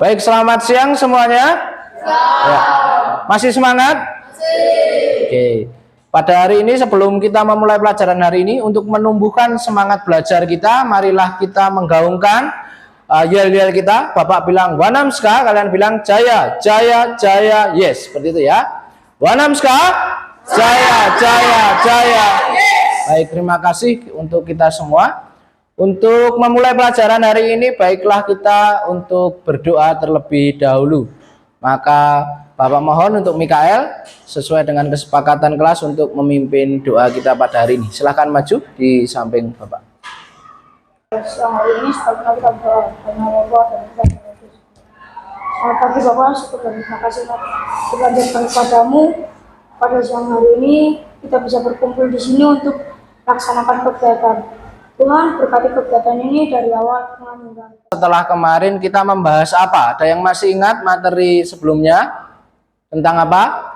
Baik, selamat siang semuanya. Ya. Masih semangat? Oke. Pada hari ini sebelum kita memulai pelajaran hari ini, untuk menumbuhkan semangat belajar kita, marilah kita menggaungkan yel-yel kita. Bapak bilang Wanamska, kalian bilang Jaya, Jaya, Jaya, yes. Seperti itu ya. Wanamska, Jaya, Jaya, Jaya. Baik, terima kasih untuk kita semua. Untuk memulai pelajaran hari ini, baiklah kita untuk berdoa terlebih dahulu. Maka Bapak mohon untuk Mikael sesuai dengan kesepakatan kelas untuk memimpin doa kita pada hari ini. Silahkan maju di samping Bapak. Siang hari ini setelah kita berdoa karena Allah dan kita berdoa. Selamat pagi Bapak, syukur dan terima kasih kita panjatkan kepadamu. Pada siang hari ini kita bisa berkumpul di sini untuk melaksanakan kegiatan. Tuhan berkati kegiatan ini dari awal tengah hingga. Setelah kemarin kita membahas apa? Ada yang masih ingat materi sebelumnya? Tentang apa?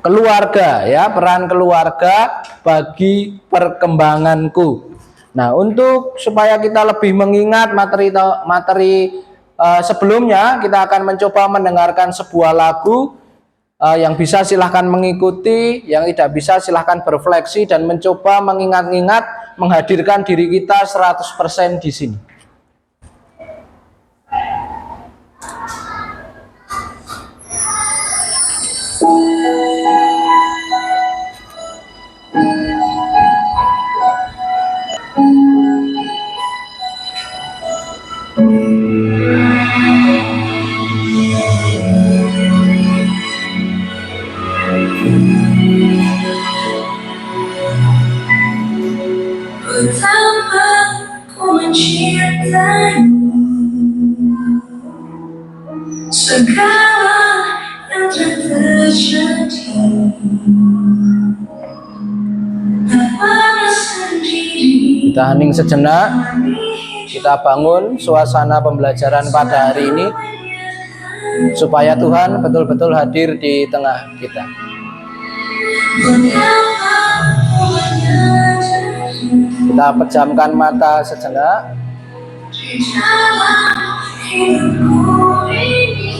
Keluarga ya, peran keluarga bagi perkembanganku. Nah, untuk supaya kita lebih mengingat materi sebelumnya, kita akan mencoba mendengarkan sebuah lagu. Yang bisa silahkan mengikuti, yang tidak bisa silahkan berefleksi dan mencoba mengingat-ingat, menghadirkan diri kita 100% di sini. Betapa ku mencintaimu, segala yang terjadi Kita hening sejenak, kita bangun suasana pembelajaran pada hari ini supaya Tuhan betul-betul hadir di tengah kita. Kita pejamkan mata sejenak. di dalam hidupku ini.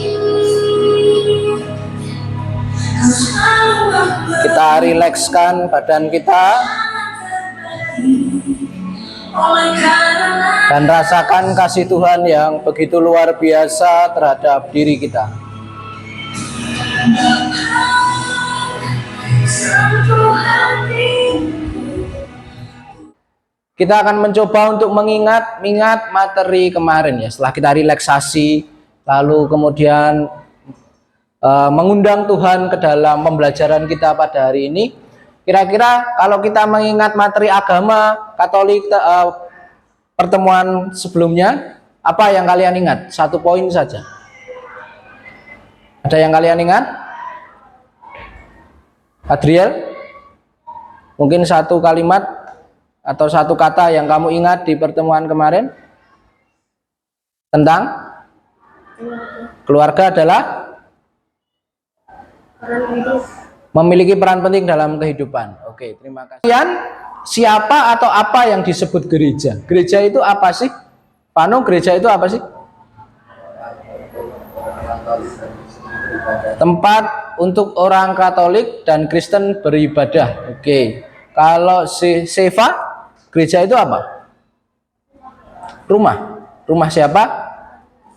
Kau selalu memberi Kita rilekskan badan kita oleh karena dan rasakan kasih Tuhan yang begitu luar biasa terhadap diri kita. sentuh hati. Kita akan mencoba untuk mengingat materi kemarin ya. Setelah kita relaksasi, lalu kemudian mengundang Tuhan ke dalam pembelajaran kita pada hari ini. Kira-kira kalau kita mengingat materi agama Katolik pertemuan sebelumnya, apa yang kalian ingat? 1 poin saja. Ada yang kalian ingat? Adriel? Mungkin 1 kalimat atau 1 kata yang kamu ingat di pertemuan kemarin tentang keluarga adalah memiliki peran penting dalam kehidupan. Oke, terima kasih. Kemudian, siapa atau apa yang disebut gereja? Gereja itu apa sih? Pano, gereja itu apa sih? Tempat untuk orang Katolik dan Kristen beribadah. Oke. Kalau Seva, gereja itu apa? Rumah. Rumah siapa?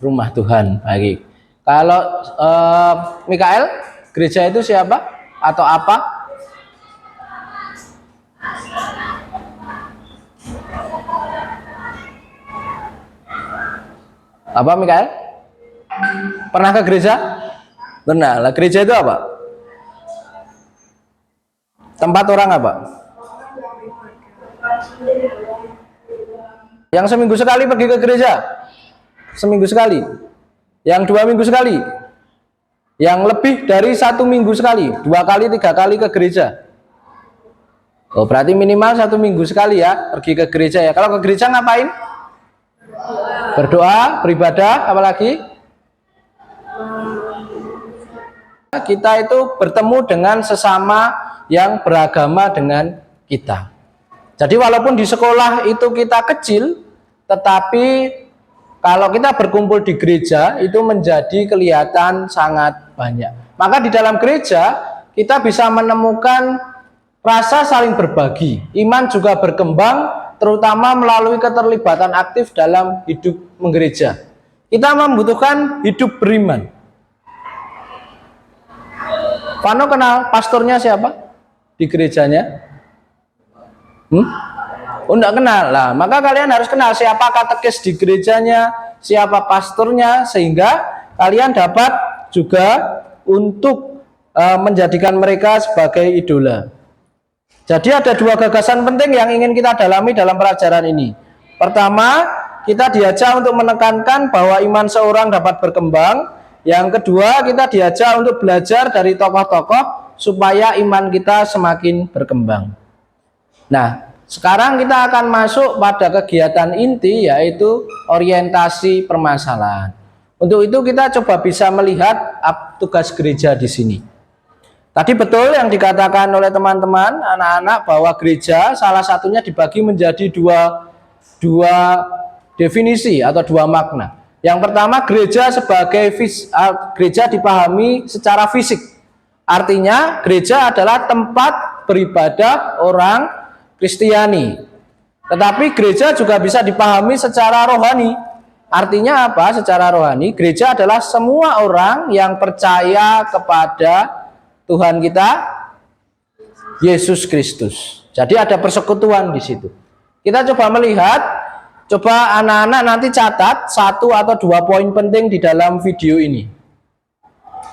Rumah Tuhan. Baik. Kalau Mikael, gereja itu siapa atau apa? Apa Mikael? Pernah ke gereja? Pernah. Lah gereja itu apa? Tempat orang apa? Yang seminggu sekali pergi ke gereja? Seminggu sekali. Yang 2 minggu sekali? Yang lebih dari 1 minggu sekali? 2 kali, 3 kali ke gereja? Oh, berarti minimal 1 minggu sekali ya pergi ke gereja ya. Kalau ke gereja ngapain? Berdoa, beribadah, apalagi? Kita itu bertemu dengan sesama yang beragama dengan kita. Jadi walaupun di sekolah itu kita kecil, tetapi kalau kita berkumpul di gereja itu menjadi kelihatan sangat banyak. Maka di dalam gereja kita bisa menemukan rasa saling berbagi. Iman juga berkembang terutama melalui keterlibatan aktif dalam hidup menggereja. Kita membutuhkan hidup beriman. Pano kenal pastornya siapa di gerejanya? Oh, enggak kenal lah. Maka kalian harus kenal siapa katekis di gerejanya, siapa pastornya, sehingga kalian dapat juga untuk menjadikan mereka sebagai idola. Jadi ada 2 gagasan penting yang ingin kita dalami dalam pelajaran ini. Pertama, kita diajak untuk menekankan bahwa iman seorang dapat berkembang. Yang kedua, kita diajak untuk belajar dari tokoh-tokoh supaya iman kita semakin berkembang. Nah, sekarang kita akan masuk pada kegiatan inti, yaitu orientasi permasalahan. Untuk itu kita coba bisa melihat tugas gereja di sini. Tadi betul yang dikatakan oleh teman-teman anak-anak bahwa gereja salah satunya dibagi menjadi dua definisi atau 2 makna. Yang pertama, gereja sebagai gereja dipahami secara fisik. Artinya gereja adalah tempat beribadah orang Kristiani. Tetapi gereja juga bisa dipahami secara rohani. Artinya apa? Secara rohani, gereja adalah semua orang yang percaya kepada Tuhan kita Yesus Kristus. Jadi ada persekutuan di situ. Kita coba melihat, coba anak-anak nanti catat 1 atau 2 poin penting di dalam video ini.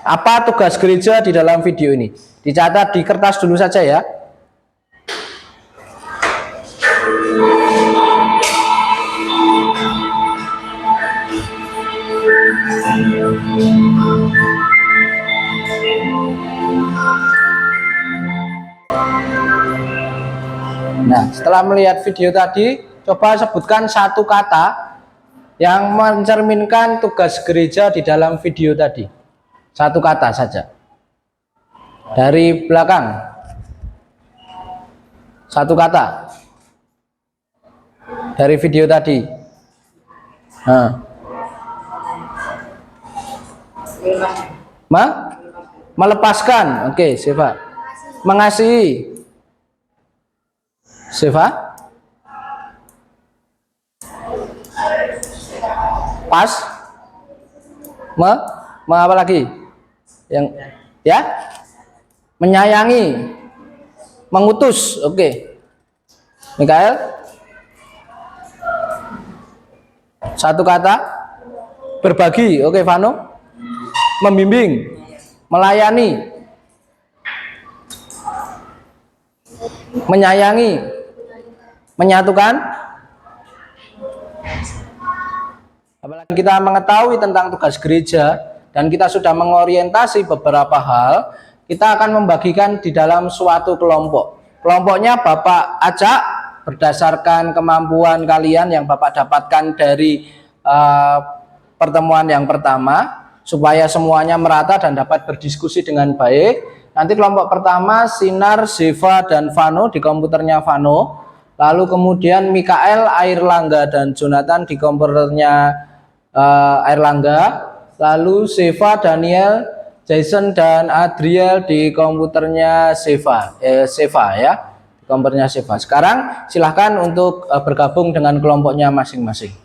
Apa tugas gereja di dalam video ini? Dicatat di kertas dulu saja ya. Nah, setelah melihat video tadi, coba sebutkan 1 kata yang mencerminkan tugas gereja di dalam video tadi. 1 kata saja. Dari belakang. 1 kata. Dari video tadi. Nah. Melepaskan. Oke, Siva. Mengasihi. Siva. Pas. Apa lagi? Yang ya? Menyayangi. Mengutus. Oke. Mikael. Satu kata. Berbagi. Oke, Vano. Membimbing, melayani, menyayangi, menyatukan. Apalagi kita mengetahui tentang tugas gereja dan kita sudah mengorientasi beberapa hal, kita akan membagikan di dalam suatu kelompok. Kelompoknya Bapak ajak berdasarkan kemampuan kalian yang Bapak dapatkan dari pertemuan yang pertama, supaya semuanya merata dan dapat berdiskusi dengan baik. Nanti kelompok pertama Sinar, Zeva, dan Vano di komputernya Vano. Lalu kemudian Mikael, Airlangga, dan Jonathan di komputernya Airlangga. Lalu Zeva, Daniel, Jason, dan Adriel di komputernya Zeva ya, di komputernya Zeva. Sekarang silahkan untuk bergabung dengan kelompoknya masing-masing.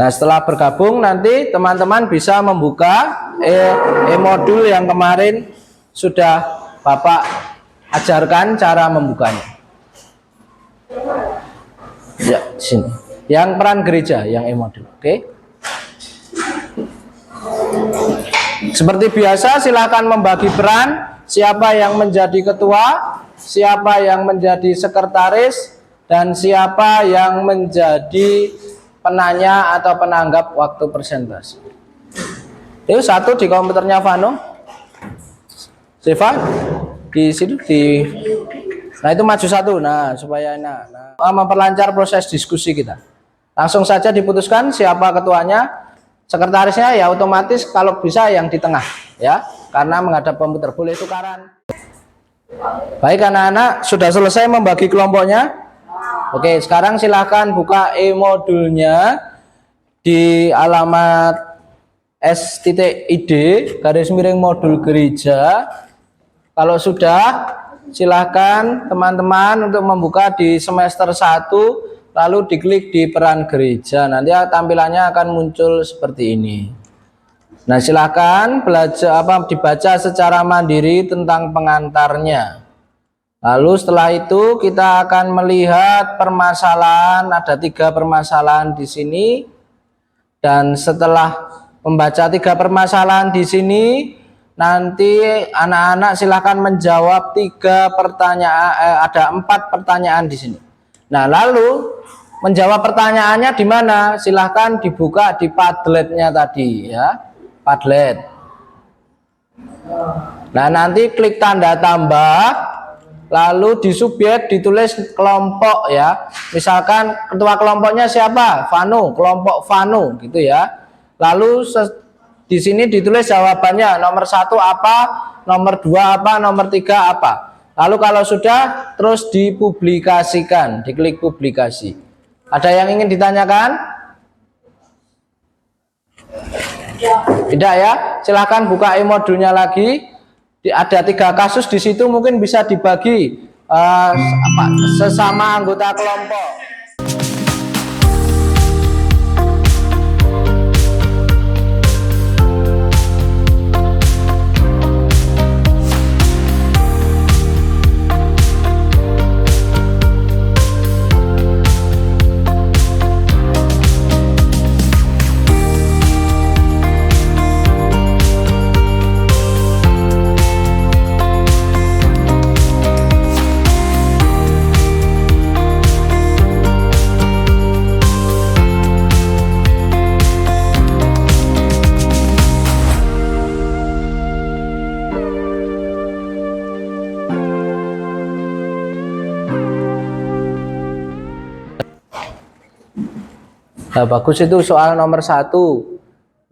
Nah, setelah bergabung nanti teman-teman bisa membuka modul yang kemarin sudah Bapak ajarkan cara membukanya. Ya, sini. Yang peran gereja, yang modul. Oke. Seperti biasa silakan membagi peran, siapa yang menjadi ketua, siapa yang menjadi sekretaris, dan siapa yang menjadi penanya atau penanggap waktu presentasi. Itu satu di komputernya Vano. Zeva di situ di. Nah, itu maju satu. Nah, supaya memperlancar proses diskusi kita. Langsung saja diputuskan siapa ketuanya, sekretarisnya ya otomatis kalau bisa yang di tengah ya, karena menghadap komputer. Boleh tukaran. Baik anak-anak, sudah selesai membagi kelompoknya? Oke, sekarang silahkan buka e-modulnya di alamat s.id /modul gereja. Kalau sudah, silahkan teman-teman untuk membuka di semester 1, lalu diklik di peran gereja. Nanti tampilannya akan muncul seperti ini. Nah, silahkan dibaca secara mandiri tentang pengantarnya. Lalu setelah itu kita akan melihat permasalahan, ada 3 permasalahan di sini. Dan setelah membaca 3 permasalahan di sini, nanti anak-anak silahkan menjawab 3 pertanyaan, ada 4 pertanyaan di sini. Nah, lalu menjawab pertanyaannya di mana? Silahkan dibuka di Padletnya tadi ya, Padlet. Nah, nanti klik tanda tambah. Lalu di subjek ditulis kelompok ya. Misalkan ketua kelompoknya siapa? Vano, kelompok Vano gitu ya. Lalu di sini ditulis jawabannya, nomor 1 apa, nomor 2 apa, nomor 3 apa. Lalu kalau sudah terus dipublikasikan, diklik publikasi. Ada yang ingin ditanyakan? Tidak ya? Silahkan buka e-modulnya lagi. Ada 3 kasus di situ, mungkin bisa dibagi sesama anggota kelompok. Nah, bagus itu soal nomor 1.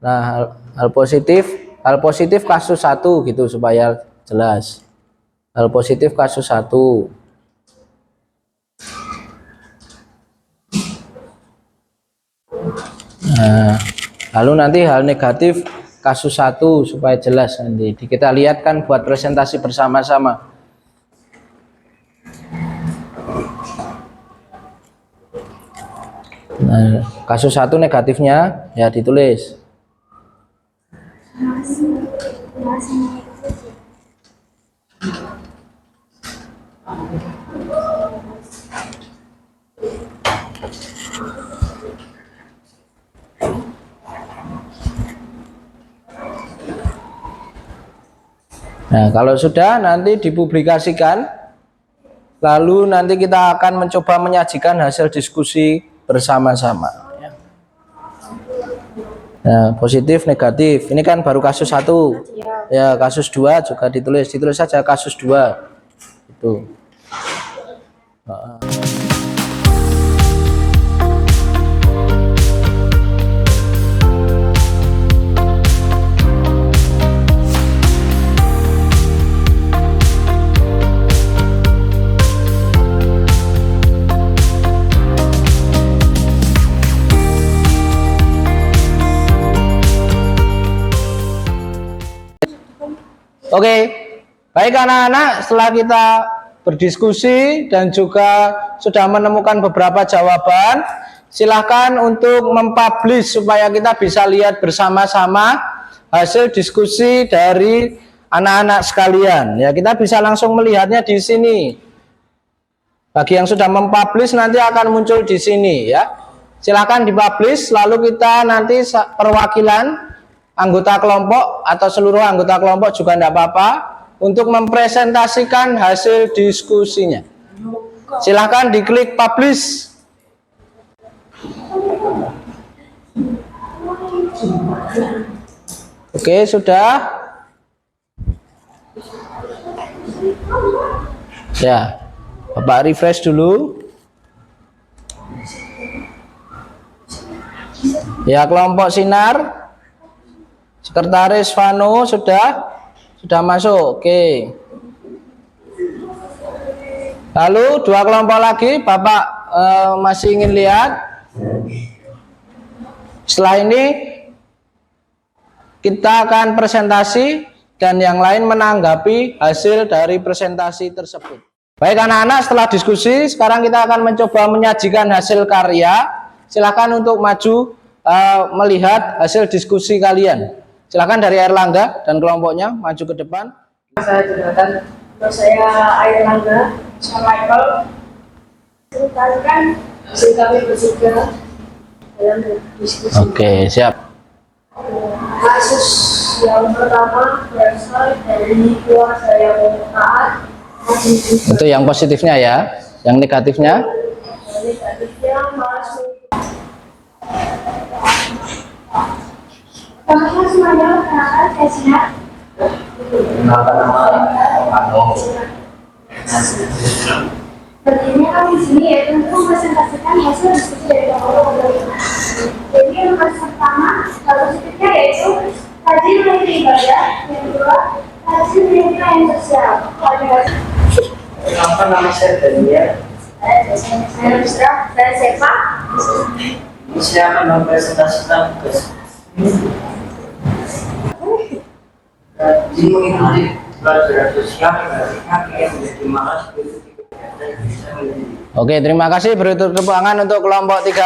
Nah, hal positif kasus 1 gitu supaya jelas. Hal positif kasus 1. Nah, lalu nanti hal negatif kasus 1 supaya jelas nanti kita lihat kan buat presentasi bersama-sama. Nah, kasus 1 negatifnya ya ditulis. Nah, kalau sudah nanti dipublikasikan, lalu nanti kita akan mencoba menyajikan hasil diskusi bersama-sama. Nah, positif, negatif. Ini kan baru kasus 1. Ya, kasus 2 juga ditulis saja kasus 2. Itu. Oke, baik anak-anak, setelah kita berdiskusi dan juga sudah menemukan beberapa jawaban, silahkan untuk mempublish supaya kita bisa lihat bersama-sama hasil diskusi dari anak-anak sekalian. Ya, kita bisa langsung melihatnya di sini. Bagi yang sudah mempublish nanti akan muncul di sini ya. Silahkan dipublish, lalu kita nanti perwakilan anggota kelompok atau seluruh anggota kelompok juga tidak apa-apa untuk mempresentasikan hasil diskusinya. Silahkan diklik publish. Oke, sudah. Ya, Bapak refresh dulu. Ya, kelompok sinar. Sekretaris Vano sudah masuk. Oke. Lalu 2 kelompok lagi Bapak masih ingin lihat. Setelah ini kita akan presentasi dan yang lain menanggapi hasil dari presentasi tersebut. Baik anak-anak, setelah diskusi sekarang kita akan mencoba menyajikan hasil karya. Silakan untuk maju melihat hasil diskusi kalian. Silakan dari Airlangga dan kelompoknya maju ke depan. Saya Jonathan. Saya Airlangga. Saya Michael. Ceritakan hasil kami bertiga dalam diskusi. Oke, siap. Kasus yang pertama berasal dari keluarga yang taat. Itu yang positifnya ya. Yang negatifnya? Negatifnya masuk. Teman-teman semuanya, perkenalkan saya Sinar. Berikutnya kami di sini yaitu untuk mempresentasikan hasil diskusi dari kelompok. Jadi yang pertama, hal positifnya yaitu rajin menghadiri ibadah. Yang kedua, rajin menjadi pelayan sosial. Apa nama saya Daniel? Saya Nusra, saya Sefa. Saya akan mempresentasikan tugas. Rajin mengikuti pelajaran sosial yang menjadi malas. Oke, terima kasih. Beri tepuk tangan untuk kelompok 3.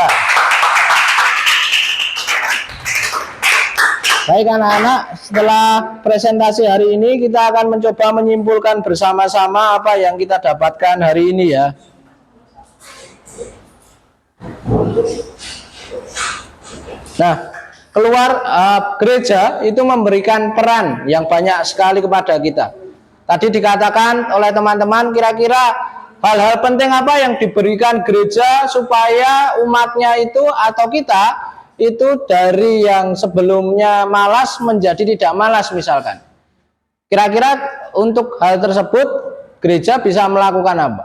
Baik anak-anak, setelah presentasi hari ini kita akan mencoba menyimpulkan bersama-sama apa yang kita dapatkan hari ini ya. Nah, keluar gereja itu memberikan peran yang banyak sekali kepada kita. Tadi dikatakan oleh teman-teman, kira-kira hal-hal penting apa yang diberikan gereja supaya umatnya itu atau kita itu dari yang sebelumnya malas menjadi tidak malas misalkan. Kira-kira untuk hal tersebut gereja bisa melakukan apa?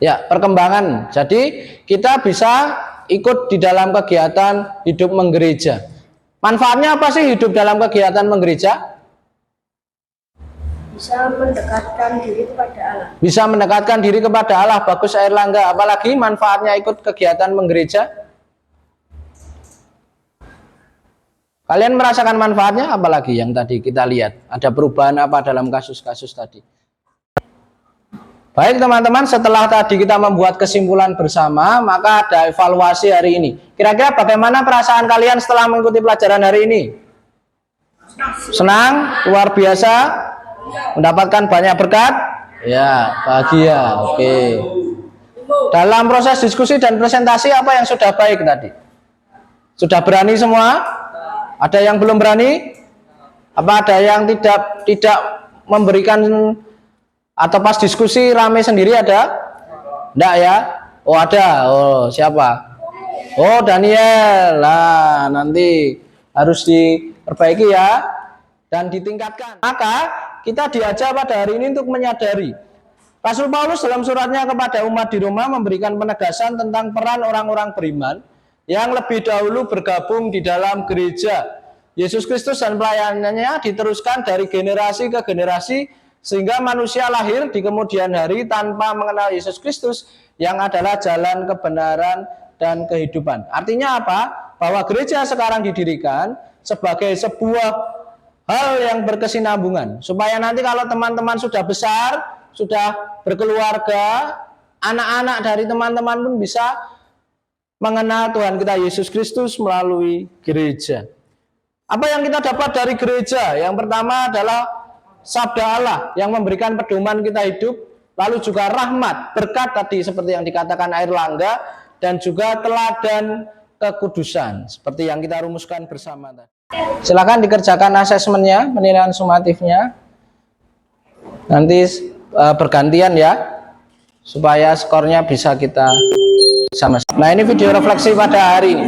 Ya, perkembangan. Jadi kita bisa ikut di dalam kegiatan hidup menggereja. Manfaatnya apa sih hidup dalam kegiatan menggereja? Bisa mendekatkan diri kepada Allah. Bisa mendekatkan diri kepada Allah. Bagus Airlangga. Apalagi manfaatnya ikut kegiatan menggereja? Kalian merasakan manfaatnya? Apalagi yang tadi kita lihat, ada perubahan apa dalam kasus-kasus tadi? Baik teman-teman, setelah tadi kita membuat kesimpulan bersama, maka ada evaluasi hari ini. Kira-kira bagaimana perasaan kalian setelah mengikuti pelajaran hari ini? Senang? Luar biasa? Mendapatkan banyak berkat? Ya, bahagia. Oke. Dalam proses diskusi dan presentasi apa yang sudah baik tadi? Sudah berani semua? Ada yang belum berani? Apa ada yang tidak memberikan, atau pas diskusi rame sendiri ada? Enggak ya? Oh ada. Oh siapa? Oh Daniel. Lah nanti harus diperbaiki ya dan ditingkatkan. Maka kita diajak pada hari ini untuk menyadari Rasul Paulus dalam suratnya kepada umat di Roma memberikan penegasan tentang peran orang-orang beriman yang lebih dahulu bergabung di dalam gereja Yesus Kristus, dan pelayanannya diteruskan dari generasi ke generasi sehingga manusia lahir di kemudian hari tanpa mengenal Yesus Kristus yang adalah jalan kebenaran dan kehidupan. Artinya apa? Bahwa gereja sekarang didirikan sebagai sebuah hal yang berkesinambungan, supaya nanti kalau teman-teman sudah besar, sudah berkeluarga, anak-anak dari teman-teman pun bisa mengenal Tuhan kita Yesus Kristus melalui gereja. Apa yang kita dapat dari gereja? Yang pertama adalah sabda Allah yang memberikan pedoman kita hidup, lalu juga rahmat, berkat tadi seperti yang dikatakan air langga, dan juga teladan kekudusan seperti yang kita rumuskan bersama tadi. Silakan dikerjakan asesmennya, penilaian sumatifnya. Nanti bergantian ya, supaya skornya bisa kita sama. Nah ini video refleksi pada hari ini.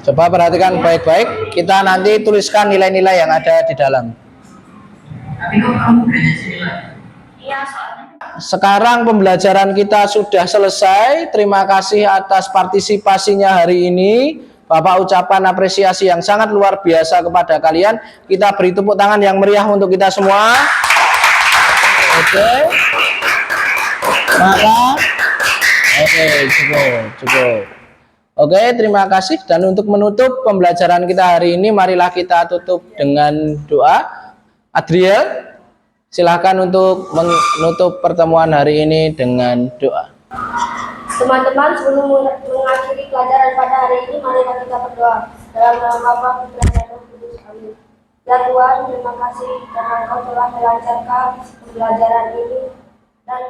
Coba perhatikan baik-baik. Kita nanti tuliskan nilai-nilai yang ada di dalam. Sekarang pembelajaran kita sudah selesai. Terima kasih atas partisipasinya hari ini. Bapak ucapan apresiasi yang sangat luar biasa kepada kalian. Kita beri tepuk tangan yang meriah untuk kita semua. Oke. Maka cukup. Oke, terima kasih. Dan untuk menutup pembelajaran kita hari ini, marilah kita tutup dengan doa. Adriel, silakan untuk menutup pertemuan hari ini dengan doa. Teman-teman, sebelum mengakhiri pelajaran pada hari ini, marilah kita berdoa. Dalam nama Bapa, Putra, dan Roh Kudus. Amin. Ya Tuhan, terima kasih karena Engkau telah melancarkan pembelajaran ini dan